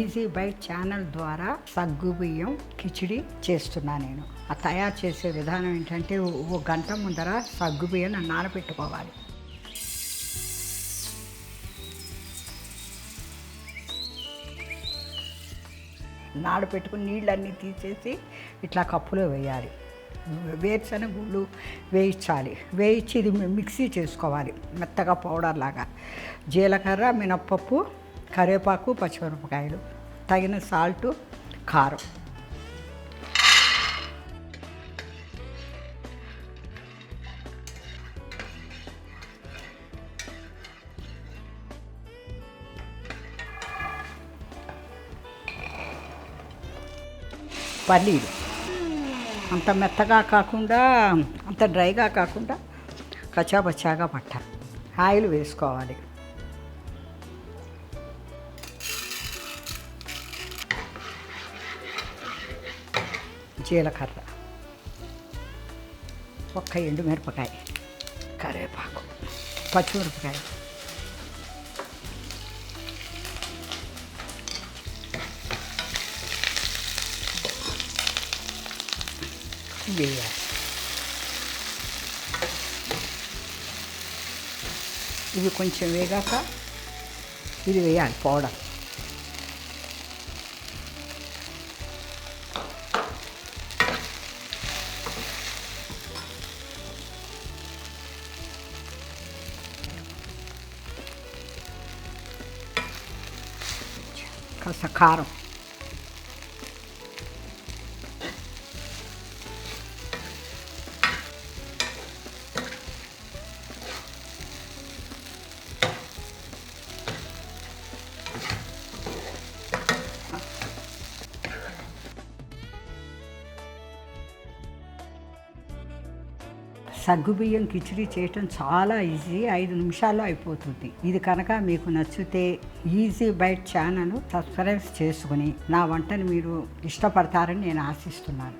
Easy byte channel ద్వారా సగ్గుబియ్యం కిచిడి చేస్తున్నా నేను. ఆ తయారు చేసే విధానం ఏంటంటే, ఓ గంట ముందర సగ్గుబియ్యం నానబెట్టుకోవాలి. నానబెట్టుకుని నీళ్ళన్నీ తీసేసి ఇట్లా కప్పులో వేయాలి. వేరుశనగ గుళ్ళు వేయించాలి. వేయించి ఇది మిక్సీ చేసుకోవాలి మెత్తగా పౌడర్ లాగా. జీలకర్ర, మినప్పప్పు, కరివేపాకు, పచ్చిమిరపకాయలు, తగిన సాల్టు, కారం. పల్లీలు అంత మెత్తగా కాకుండా అంత డ్రైగా కాకుండా కచ్చాపచ్చాగా పట్టాలి. ఆయిల్ వేసుకోవాలి. జీలకర్ర, ఒక్క ఎండుమిరపకాయ, కరివేపాకు, పచ్చిమిరపకాయ, వేయాలి. ఇవి కొంచెం వేగాక ఇది వేయాలి పౌడర్. కాస్త కారం, సగ్గుబియ్యం కిచిడి చేయటం చాలా ఈజీ. 5 నిమిషాల్లో అయిపోతుంది. ఇది కనుక మీకు నచ్చితే ఈజీ బైట్ ఛానల్ సబ్స్క్రైబ్ చేసుకుని నా వంటను మీరు ఇష్టపడతారని నేను ఆశిస్తున్నాను.